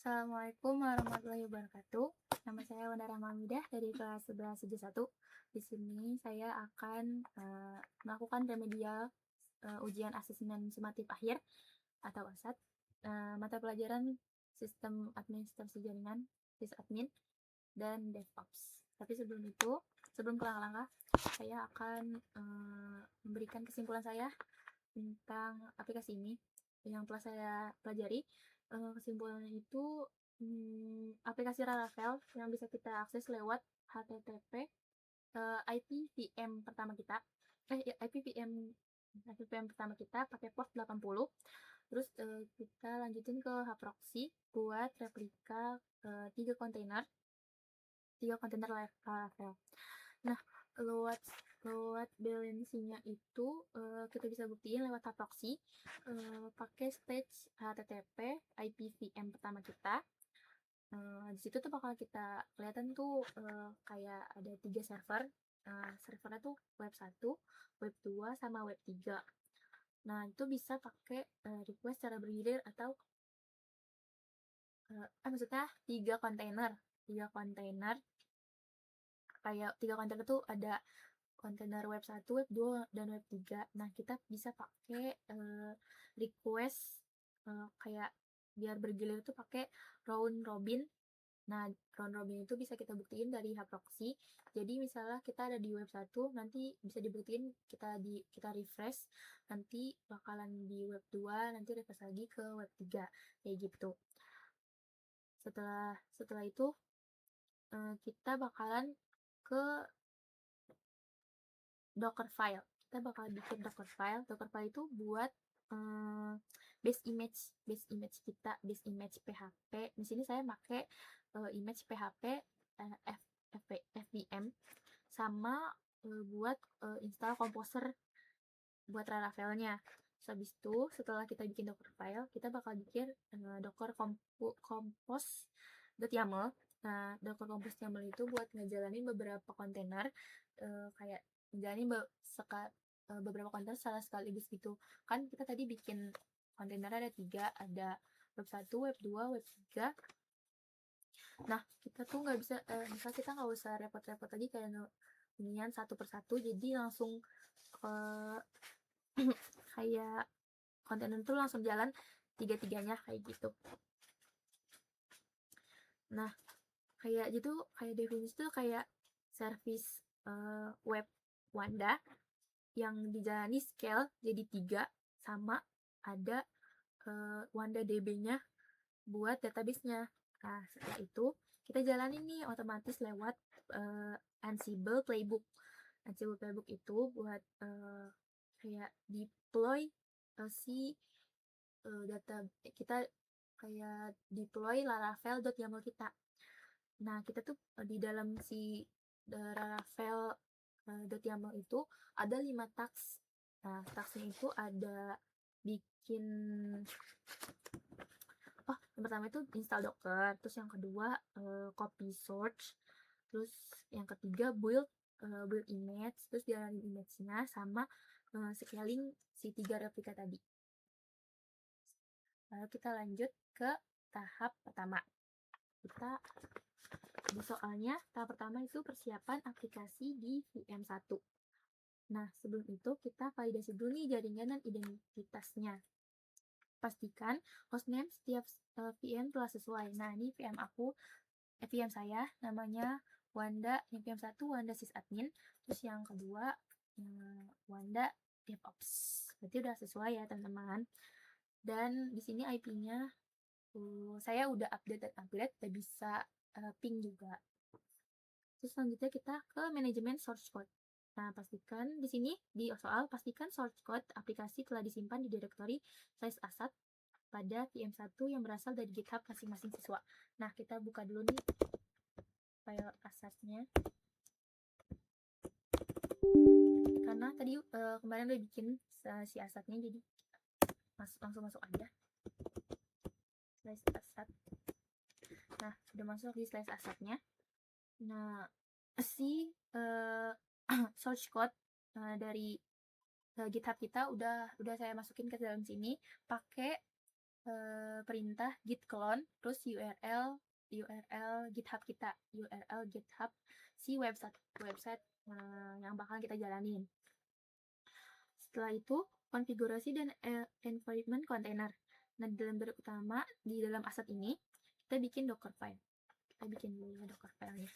Assalamualaikum warahmatullahi wabarakatuh. Nama saya Wanda Rahma Hamidah dari kelas 11 1. Di sini saya akan melakukan remedial ujian asesmen sumatif akhir atau ASAT mata pelajaran Sistem Administrasi Jaringan, Sysadmin, dan DevOps. Tapi sebelum ke langkah-langkah, saya akan memberikan kesimpulan saya tentang aplikasi ini yang telah saya pelajari. Kesimpulannya itu aplikasi Laravel yang bisa kita akses lewat HTTP IPVM pertama kita IPVM pertama kita pakai port 80. Terus kita lanjutin ke hproxy buat replika 3 kontainer Laravel. Nah, load balancing-nya itu kita bisa buktiin lewat hproxy pakai stage HTTP IPVM pertama kita. Di situ tuh bakal kita kelihatan tuh kayak ada 3 server. Servernya tuh web 1, web 2, sama web 3. Nah, itu bisa pakai request secara bergilir atau maksudnya 3 kontainer. Kayak 3 kontainer tuh ada kontainer web 1, web 2, dan web 3. Nah, kita bisa pakai request kayak biar bergilir itu pakai round robin. Nah, round robin itu bisa kita buktiin dari hproxy. Jadi misalnya kita ada di web 1, nanti bisa dibuktiin kita refresh, nanti bakalan di web 2, nanti refresh lagi ke web 3, kayak gitu. Setelah itu kita bakalan ke Dockerfile. Kita bakal bikin Dockerfile. Dockerfile itu buat base image kita, base image PHP. Di sini saya pakai image PHP FVM sama buat install Composer buat Laravelnya. Habis itu setelah kita bikin Dockerfile, kita bakal bikin Docker compose.yaml. Nah, Docker compose.yaml itu buat ngejalanin beberapa kontainer kayak ngejalanin beberapa kontainer secara sekaligus gitu. Kan kita tadi bikin kontainer ada 3, ada web 1, web 2, web 3. Nah, kita tuh nggak bisa, misal kita nggak usah repot-repot lagi kayak inian satu persatu, jadi langsung kayak kontainer tuh langsung jalan 3-3-nya kayak gitu. Nah, kayak gitu, kayak definisi tuh kayak service web Wanda yang dijalani scale jadi 3, sama ada Wanda DB-nya buat database-nya. Nah, setelah itu kita jalanin nih otomatis lewat Ansible Playbook. Ansible Playbook itu buat kayak deploy si data kita, kayak deploy laravel.yaml kita. Nah, kita tuh di dalam si laravel.yaml itu ada 5 task. Nah, tasknya itu ada bikin yang pertama itu install Docker, terus yang kedua copy source, terus yang ketiga build image, terus jalanin image-nya sama scaling si 3 replika tadi. Lalu kita lanjut ke tahap pertama. Di soalnya tahap pertama itu persiapan aplikasi di VM1. Nah, sebelum itu kita validasi dulu nih jaringan dan identitasnya. Pastikan hostname setiap VM telah sesuai. Nah, ini VM saya namanya Wanda, yang VM1 Wanda Sysadmin, terus yang kedua Wanda DevOps. Berarti udah sesuai ya, teman-teman. Dan di sini IP-nya saya udah update, udah bisa ping juga. Terus selanjutnya kita ke manajemen source code. Nah, pastikan di sini di soal pastikan source code aplikasi telah disimpan di direktori /asat pada VM1 yang berasal dari GitHub masing-masing siswa. Nah, kita buka dulu nih file asatnya. Karena tadi kemarin udah bikin si asatnya, jadi langsung masuk aja. /asat. Nah, sudah masuk di /asatnya. Nah, si source code dari GitHub kita udah saya masukin ke dalam sini pakai perintah git clone, terus URL GitHub kita, URL GitHub si website yang bakal kita jalanin. Setelah itu, konfigurasi dan environment container. Nah, di dalam berikut utama, di dalam aset ini, kita bikin docker file. Kita bikin dulu ya docker filenya.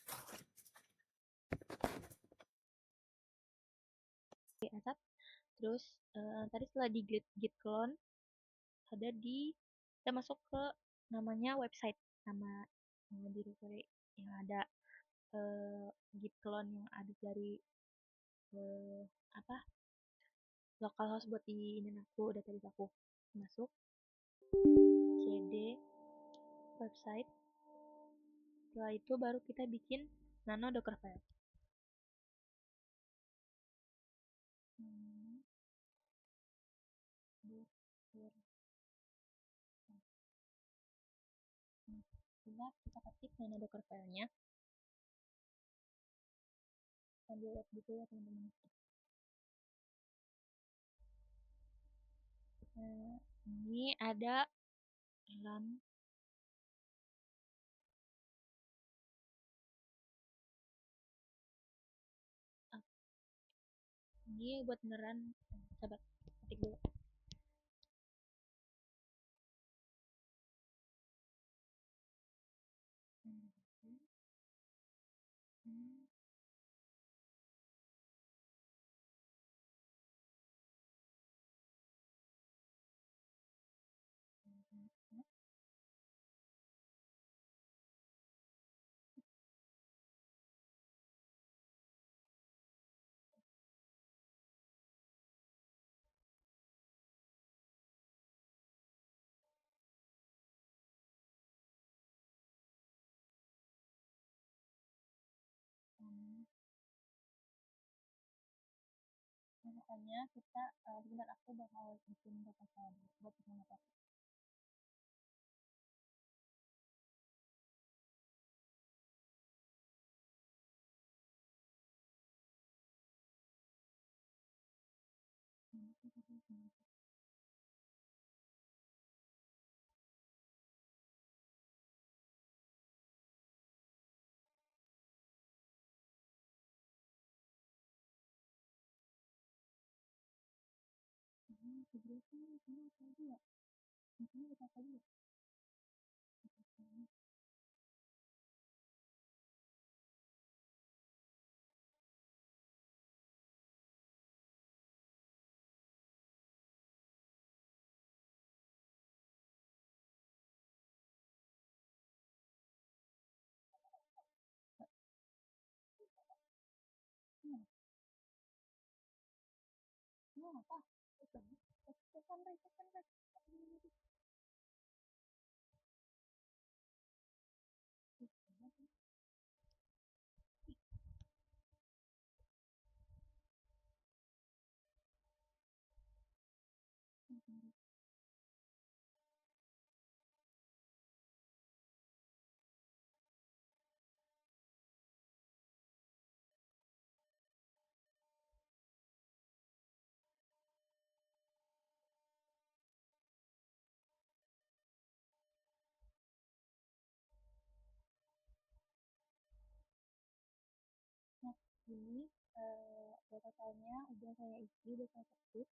Oke, aset. Terus, tadi setelah di git clone, kita masuk ke namanya website, nama directory yang ada git clone yang ada dari localhost buat di ini aku database aku. Masuk cd website. Setelah itu baru kita bikin nano docker file. Coba kita ketik nano docker filenya. Sambil lihat gitu ya teman-teman. Ini ada run ini buat beneran sahabat ketik dulu. Makanya kita sebentar aku bakal bikin data file buat mengatasi. Nah, ini data filenya udah saya isi, udah saya ketik.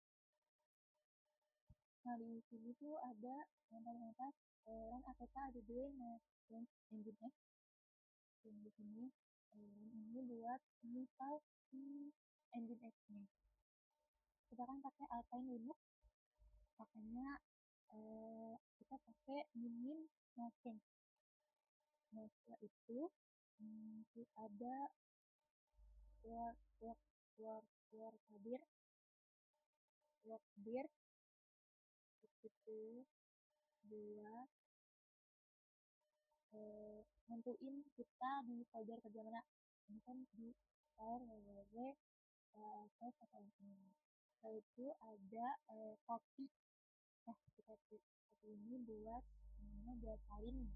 Nah, di sini tuh ada yang paling atas run APK ada dua yang Nginx. Yang di sini ini buat install si Nginx-nya. Kita kan pakai Alpine Linux, makanya kita pakai min machine. Nah, setelah itu ada workdir itu buat nentuin kita di folder kerja mana. Ini kan di file www atau ini. Lalu itu ada copy. Nah, kita copy ini buat salin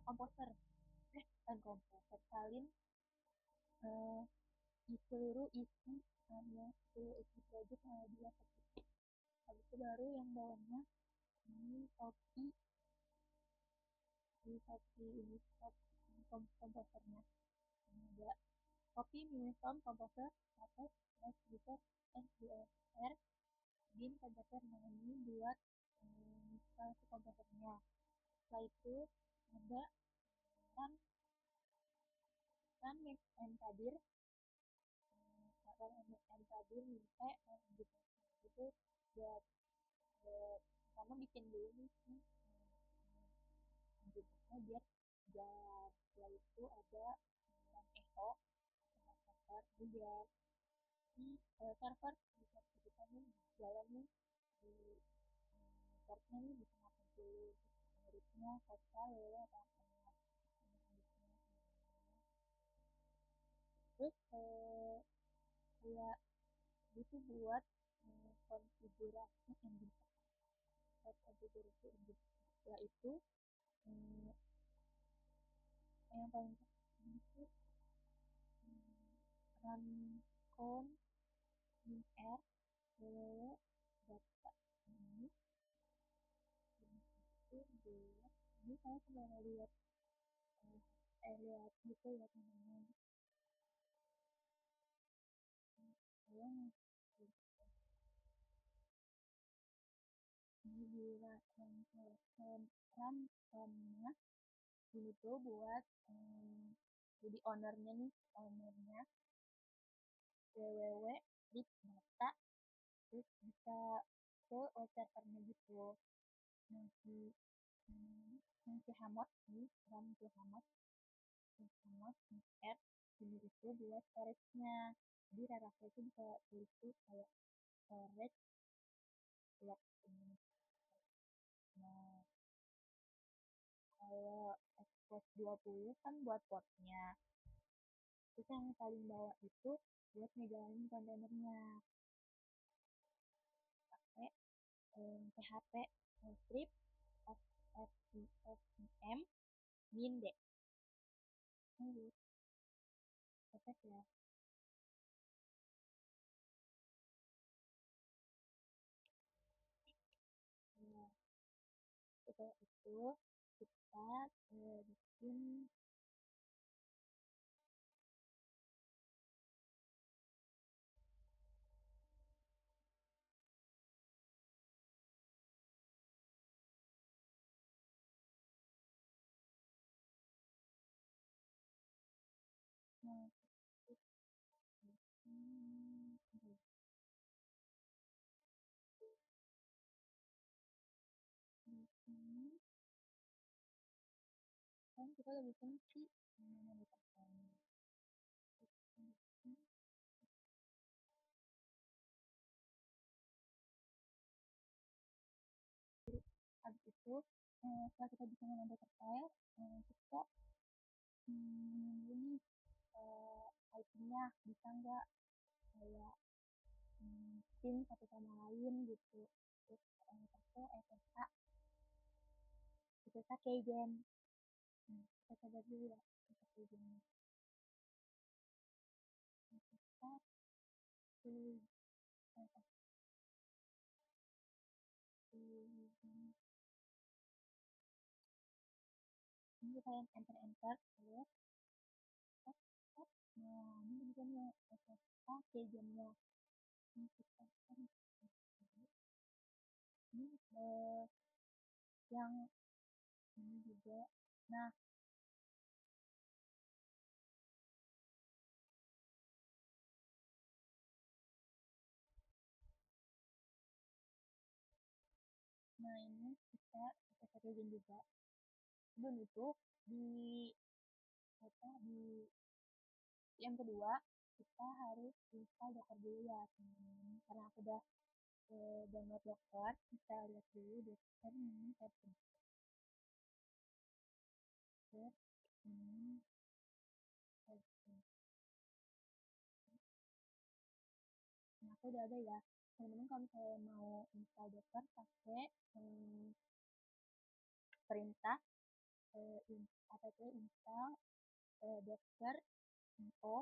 komposer. Salin seluruh isi project yang ada di laptop. Habis itu baru yang bawahnya ini Shopee di Shopee ini komposernya ada Shopee Uniform Composer atau Composer SDSR bin komposer. Nah ini buat instalasi komposernya. Setelah itu ada run run next and tabir minta gitu. Itu buat pertama bikin dulu nih jadinya biar jalan. Setelah itu ada run echo server ini biar server bisa kita nih jalan nih di portnya nih bisa ngapain dulu muridnya kota lewat terus kayak itu buat konfigurasi engine konfigurasi engine. Setelah itu yang paling penting itu run con min r www data ini itu buat ini saya coba lihat lihat gitu ya teman-teman saya ini buat run ini tuh buat jadi ownernya www data terus bisa ke web servernya gitu nanti hamot nih run hamot add ini itu buat storage-nya jadi Raravel itu bisa tulis tuh kayak storage block ini. Nah kalau export 20 kan buat portnya terus yang paling bawah itu buat ngejalanin kontainernya pakai php script fcm min d ini proses ya. Nah, setelah itu kita bikin nah, ini kan kita lebih kunci mana ditekan habis itu setelah kita bisa menambah file kita ini itemnya bisa nggak kayak pin satu sama lain gitu terus pakai SSH SSH keygen kita coba dulu ya SSH keygennya SSH ini kita yang enter terus nah ini juga SSH keygennya ini kita ini yang ini juga nah ini kita keygen juga sebelum itu di yang kedua kita harus install Docker dulu ya teman-teman karena aku udah download Docker kita lihat dulu Docker ini versi ini versi nah aku udah ada ya teman-teman kalau misalnya mau install Docker pakai perintah apt install Docker info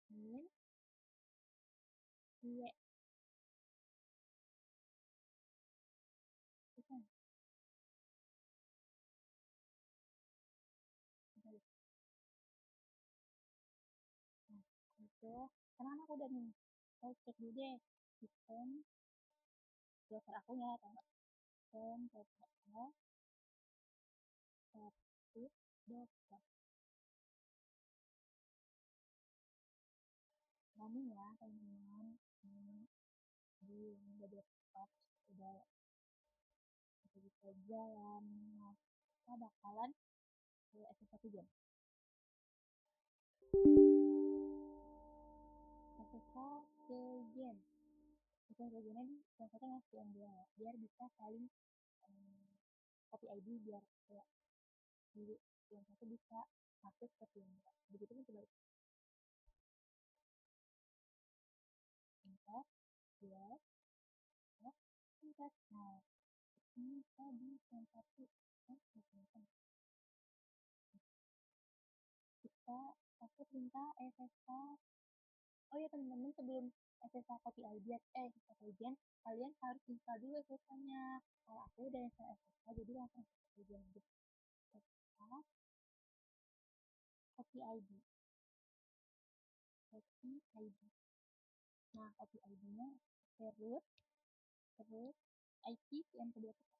min Karena kan aku udah nih, saya cek dulu deh sistem browser aku nyala atau enggak. Sistem browser status browser. Running ya teman-teman. Di desktop udah bisa jalan. Nah, kita bakalan ke SSH game. SSH ke game. SSH game ini contohnya masih yang dua ya, biar bisa saling copy ID biar kayak di yang satu bisa masuk ke yang dua. Begitu kan coba enter, yes, enter. Nah, ini tadi yang satu kita aku minta SSH. Oh ya teman-teman, sebelum SSH copy ID SSH agent, kalian harus install dulu SSH-nya. Kalau aku udah install SSH, jadi langsung copy ID aja. SSH copy ID. Copy ID. Nah, copy ID-nya terus IP yang kedua kita.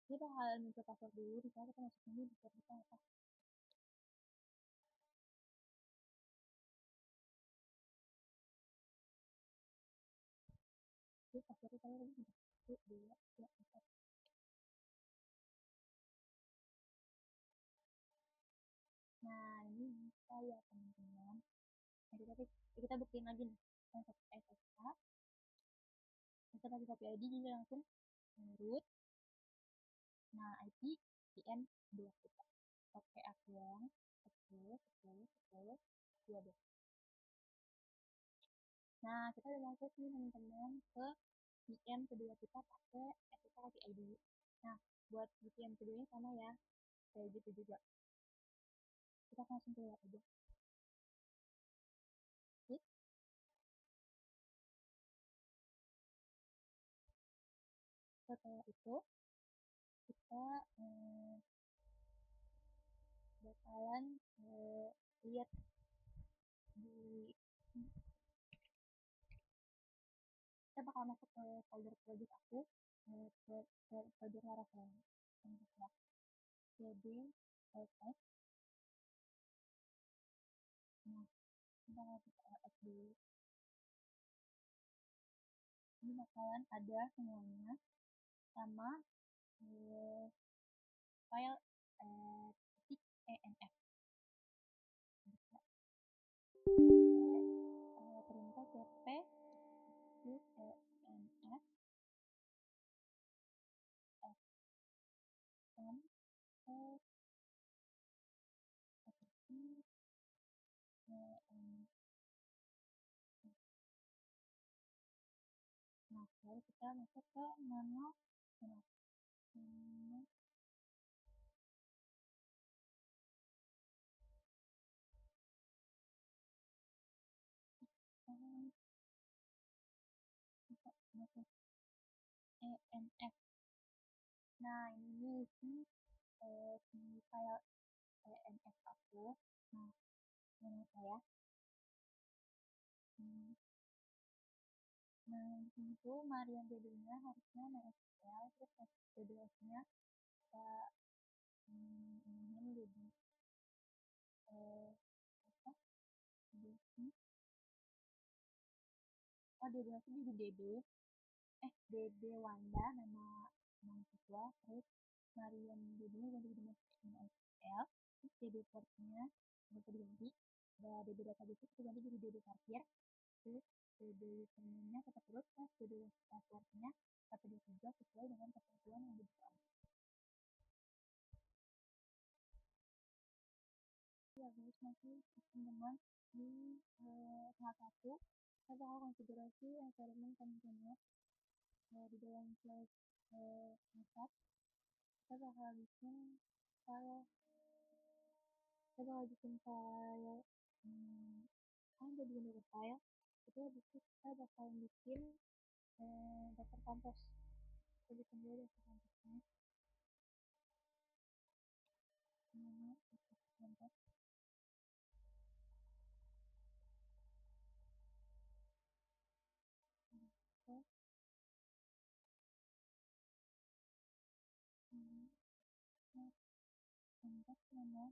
Kita bakalan minta password dulu, misalnya kita masukin dulu password kita apa. Jadi password kita lagi 1, 2, 3, 4. Nah, ini bisa ya teman-teman. Nah, kita buktiin lagi nih. Untuk SSH, kita pakai copy ID, jadi langsung root. Nah, IP VM 2 kita. Pakai akun 10, 12. Nah, kita udah masuk nih teman-teman ke VM kedua kita pakai SSH copy ID. Nah, buat VM kedua sama ya, kayak gitu juga. Kita langsung keluar aja. Klik. Setelah itu kita bakalan lihat di kita bakal masuk ke folder project aku, folder Laravel jadi oke. Nah, kita masuk ke LS dulu. Ini bakalan ada semuanya sama file .env. Perintah cp env fm nah, lalu kita masuk ke manual. Masuk env. Nah, ini di file env aku. Nah, ini saya. Nah, di sini tuh Marian DB-nya harusnya MySQL, terus DBS-nya kita ini jadi apa? DBS jadi DB Wanda nama mahasiswa, terus Marian DB-nya ganti jadi MySQL, terus DB portnya bisa diganti, DB database itu ganti jadi DB parkir, terus DB username-nya tetap terus, terus DB password-nya tetap dijaga sesuai dengan ketentuan yang dibuat. Ya guys, masih teman-teman di tahap 1 kita bakal konfigurasi environment container di dalam flash 4. Kita bakal bikin file ada di beberapa file itu. Habis itu kita bakal bikin daftar kompos. Kita bikin dulu daftar komposnya. Mana kontak ke kontak nomor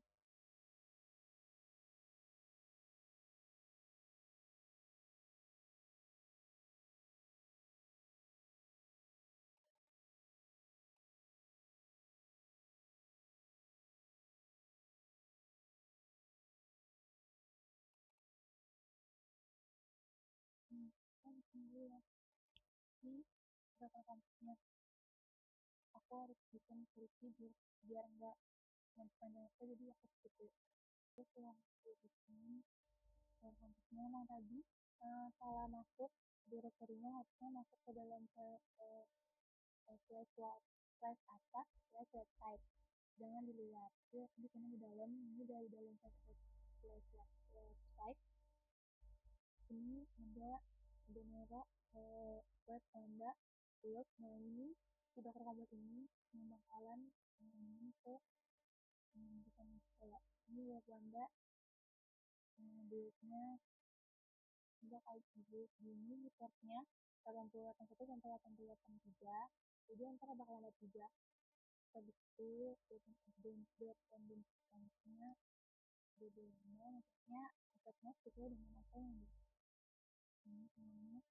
tunggu ya di berapa kontaknya. Aku harus bikin skripsi biar nggak panjang itu, jadi aku gitu. Terus yang aku bikin kontaknya yang tadi salah masuk direktorinya, harusnya masuk ke dalam slash atas slash website, jangan di luar. Jadi aku bikinnya di dalam, ini dari dalam slash website. Ini ada merek web Panda blog. Nah ini sudah tergambar, ini yang bakalan ini ke bukan kayak ini web Panda blognya udah kayak gitu. Ini reportnya 8081 sampai 8083, jadi antara bakalan ada 3. Habis itu tendensinya BB-nya maksudnya asetnya sesuai dengan apa yang di ini.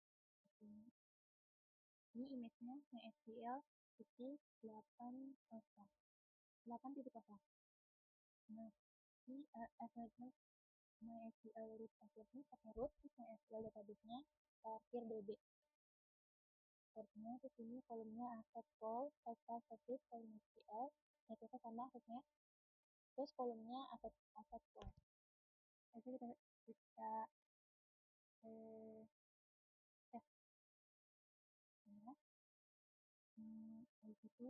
Ini image-nya MySQL itu 8.0. Nah, ini asetnya MySQL root password-nya pakai root, terus MySQL database-nya PeerDB. Portnya ke sini, kolomnya aset call, file status, kolom SQL, network sama asetnya, terus kolomnya aset call. Jadi kita tes ya. Habis itu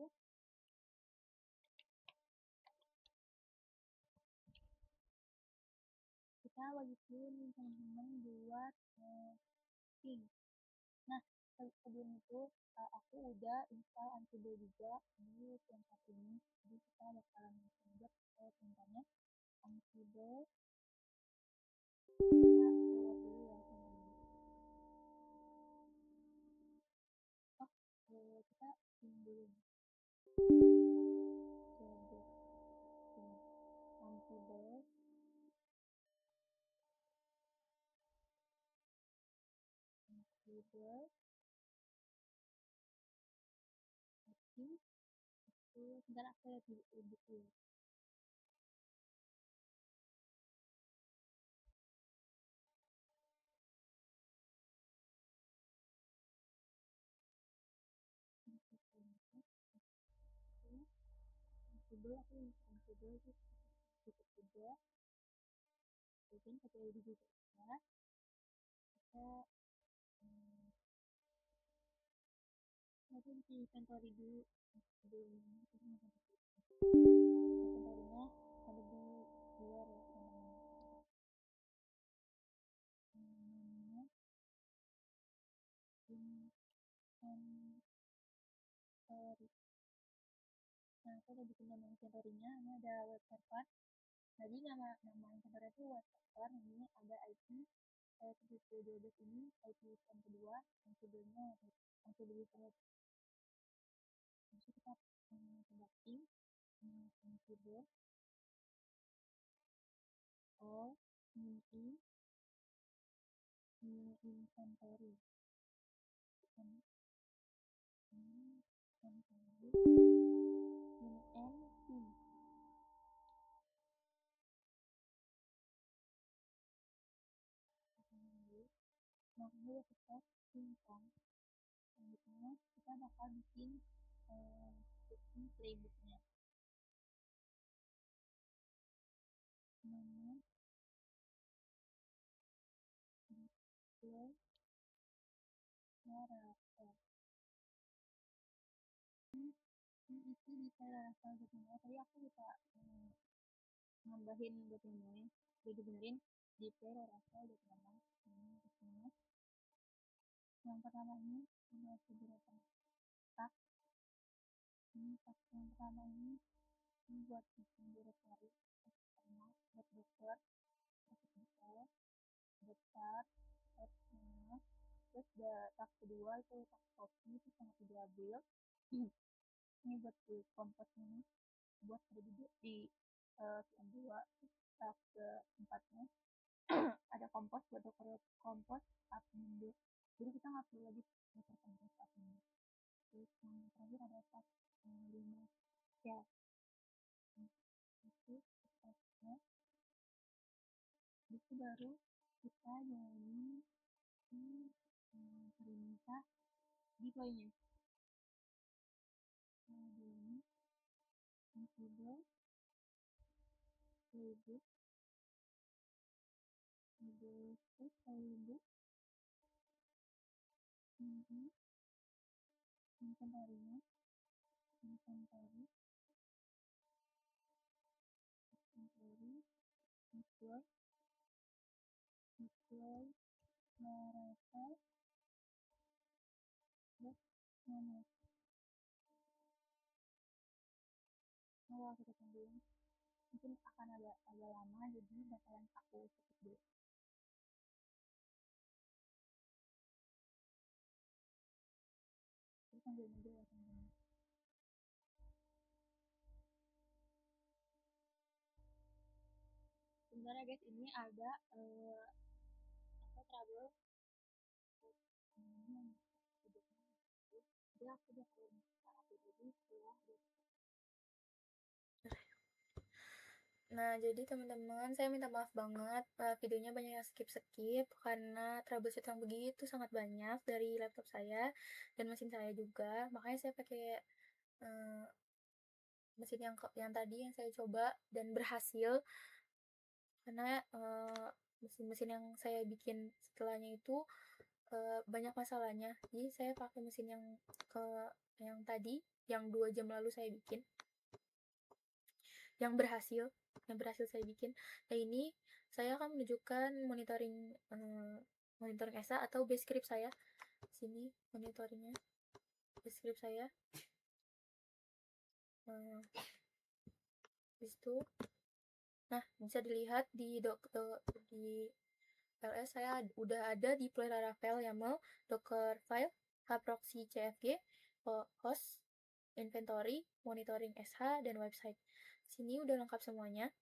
kita wajib dulu nih teman-teman buat ping. Nah, sebelum itu aku udah install Ansible juga di yang satu ini, jadi kita bakalan buat contohnya Ansible. Kita keluar dulu ya teman-teman. Kita ping dulu Ansible. Sebentar aku lebih dulu. Ansible aku Ansible itu cukup juga. Kemudian pakai ID juga ya. Kita mungkin di inventory dulu sebelum inventory-nya ada di luar ya namanya inventory. Nah, aku udah bikin nama inventory-nya. Ini ada web server. Jadi nama inventory itu web server. Ini ada IP 7012 ini IP yang kedua, yang keduanya yang kedua server. Jadi kita coba ping Ansible all ini inventory nah ini udah kita simpan. Selanjutnya kita bakal bikin playbooknya. Namanya display Laravel. Ini isi di Laravel gitu. Tadi aku bisa nambahin buat memonya, jadi benerin di Laravel gitu kan. Ini kesini. Yang pertama ini ada beberapa tak. Ini tak yang pertama ini Ini buat bikin directory eksternal buat Docker, masuk detail, daftar, add-nya. Terus tab kedua itu tab copy, itu sangat diambil. Ini buat di kompos ini, buat ada di VM2. Tab keempatnya ada kompos buat Docker kompos admin. Jadi kita nggak perlu lagi Docker kompos admin. Terus yang terakhir ada tab 5 ya. Itu tabnya. Itu baru kita jalani di perintah deploy-nya. Jalani Ansible playbook playbook ini inventory-nya inventory deploy Laravel terus manage. Kita tungguin, mungkin akan agak lama, jadi bakalan aku skip dulu. Terus tungguin aja ya teman-teman. Sebenarnya guys, ini ada trouble ini dia aku udah jadi ya. Nah, jadi teman-teman, saya minta maaf banget videonya banyak yang skip-skip karena troubleshoot yang begitu sangat banyak dari laptop saya dan mesin saya juga. Makanya saya pakai mesin yang tadi yang saya coba dan berhasil, karena mesin-mesin yang saya bikin setelahnya itu banyak masalahnya. Jadi saya pakai mesin yang tadi, yang 2 jam lalu saya bikin, yang berhasil saya bikin. Nah, ini saya akan menunjukkan monitoring ESA atau base script saya. Sini monitoringnya, base script saya. Itu. Nah, bisa dilihat di LS saya udah ada deploy Laravel YAML, Docker file, hproxy cfg, host, inventory, monitoring SH, dan website. Sini udah lengkap semuanya.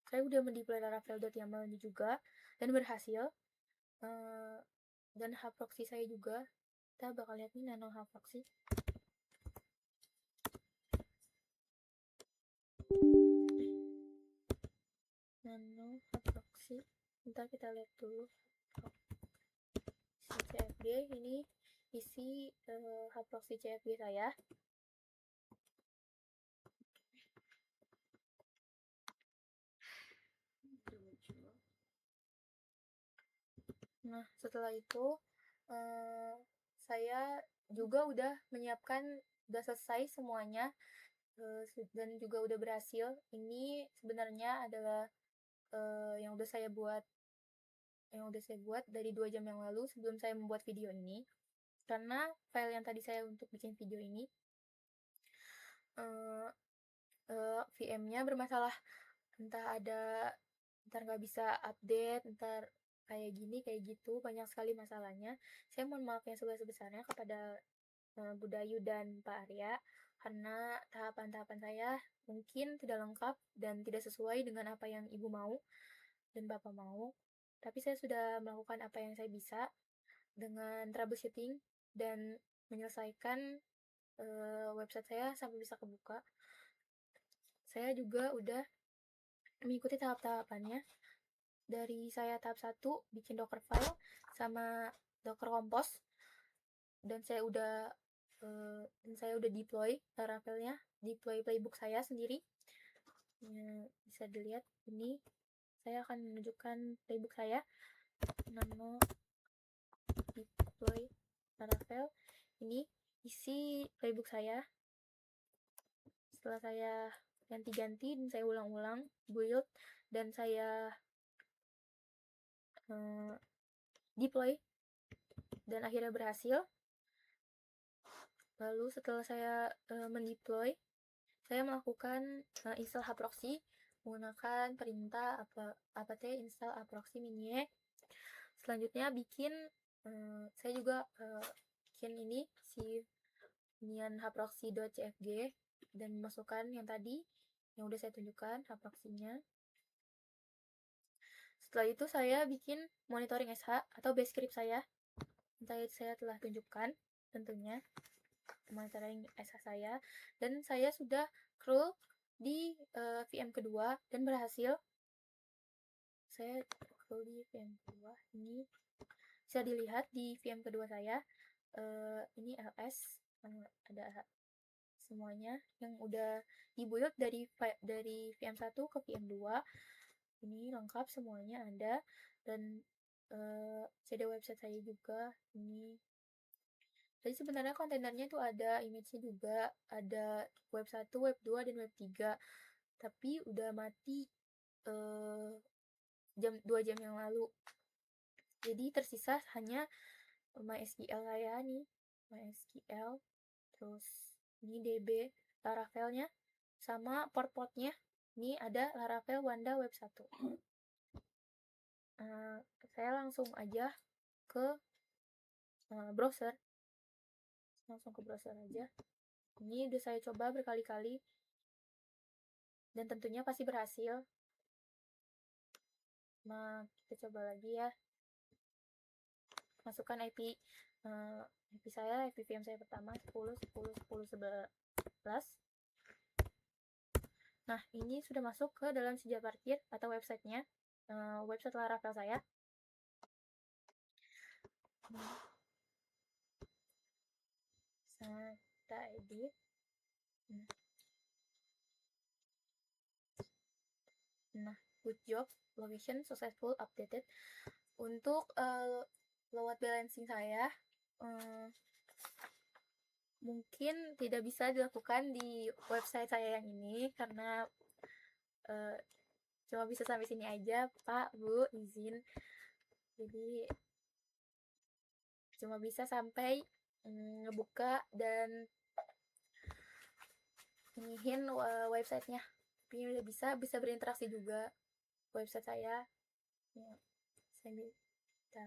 Saya udah mendeploy laravel.yaml ini juga dan berhasil. Dan hproxy saya juga, kita bakal lihat nih nano hproxy. Nano hproxy, bentar kita lihat dulu. CFG ini isi hproxy CFG saya. Nah, setelah itu saya juga udah menyiapkan, udah selesai semuanya dan juga udah berhasil. Ini sebenarnya adalah yang udah saya buat dari 2 jam yang lalu sebelum saya membuat video ini. Karena file yang tadi saya untuk bikin video ini VM-nya bermasalah, ntar nggak bisa update, ntar kayak gini kayak gitu, banyak sekali masalahnya. Saya mohon maaf yang sebesar-besarnya kepada Budayu dan Pak Arya, karena tahapan-tahapan saya mungkin tidak lengkap dan tidak sesuai dengan apa yang Ibu mau dan Bapak mau. Tapi saya sudah melakukan apa yang saya bisa dengan troubleshooting dan menyelesaikan website saya sampai bisa kebuka. Saya juga udah mengikuti tahap-tahapannya. Dari saya tahap 1 bikin Docker file sama Docker Compose, dan saya udah deploy Laravelnya, deploy playbook saya sendiri. Bisa dilihat ini, saya akan menunjukkan playbook saya. Nano deploy Laravel, ini isi playbook saya. Setelah saya ganti-ganti dan saya ulang-ulang build dan saya deploy dan akhirnya berhasil. Lalu setelah saya mendeploy saya melakukan install hproxy menggunakan perintah apt install hproxy minie. Selanjutnya saya juga bikin ini si inian hproxy.cfg dan memasukkan yang tadi yang udah saya tunjukkan hproxy-nya. Setelah itu saya bikin monitoring SH atau base script saya. Saya telah tunjukkan tentunya monitoring SH saya, dan saya sudah crawl di VM kedua dan berhasil. Saya crawl di VM kedua, ini bisa dilihat di VM kedua saya. Ini ls ada semuanya yang udah dibuild dari VM 1 ke VM 2. Ini lengkap semuanya ada, dan CD website saya juga ini. Jadi sebenarnya kontainernya tuh ada image-nya juga, ada web 1, web 2, dan web 3. Tapi udah mati 2 jam yang lalu. Jadi tersisa hanya MySQL saya nih, MySQL, terus ini DB Laravel-nya, sama port-portnya. Ini ada Laravel Wanda web 1. Saya langsung aja ke browser. Langsung ke browser aja. Ini udah saya coba berkali-kali dan tentunya pasti berhasil. Nah, kita coba lagi ya. Masukkan IP saya, IP VM saya pertama 10.10.10.11. Nah, ini sudah masuk ke dalam sedia parkir atau websitenya, website Laravel saya. Kita edit. Nah, good job, location successful updated. Untuk load balancing saya mungkin tidak bisa dilakukan di website saya yang ini karena cuma bisa sampai sini aja, Pak, Bu, izin. Jadi cuma bisa sampai ngebuka dan iniin websitenya. Tapi udah bisa berinteraksi juga website saya. Ya, saya bisa.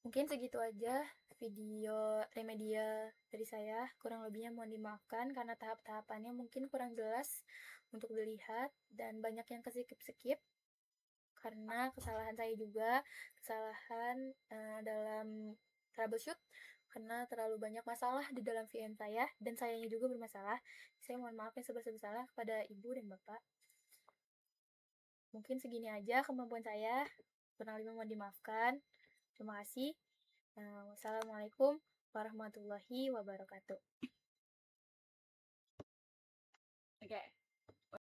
Mungkin segitu aja video remedia dari saya. Kurang lebihnya mohon dimaafkan karena tahap-tahapannya mungkin kurang jelas untuk dilihat dan banyak yang keskip-skip karena kesalahan saya juga, kesalahan dalam troubleshoot karena terlalu banyak masalah di dalam VM saya dan sayanya juga bermasalah. Saya mohon maaf yang sebesar-besarnya kepada Ibu dan Bapak. Mungkin segini aja kemampuan saya. Kurang lebih mohon dimaafkan. Terima kasih. Wassalamualaikum warahmatullahi wabarakatuh. Oke.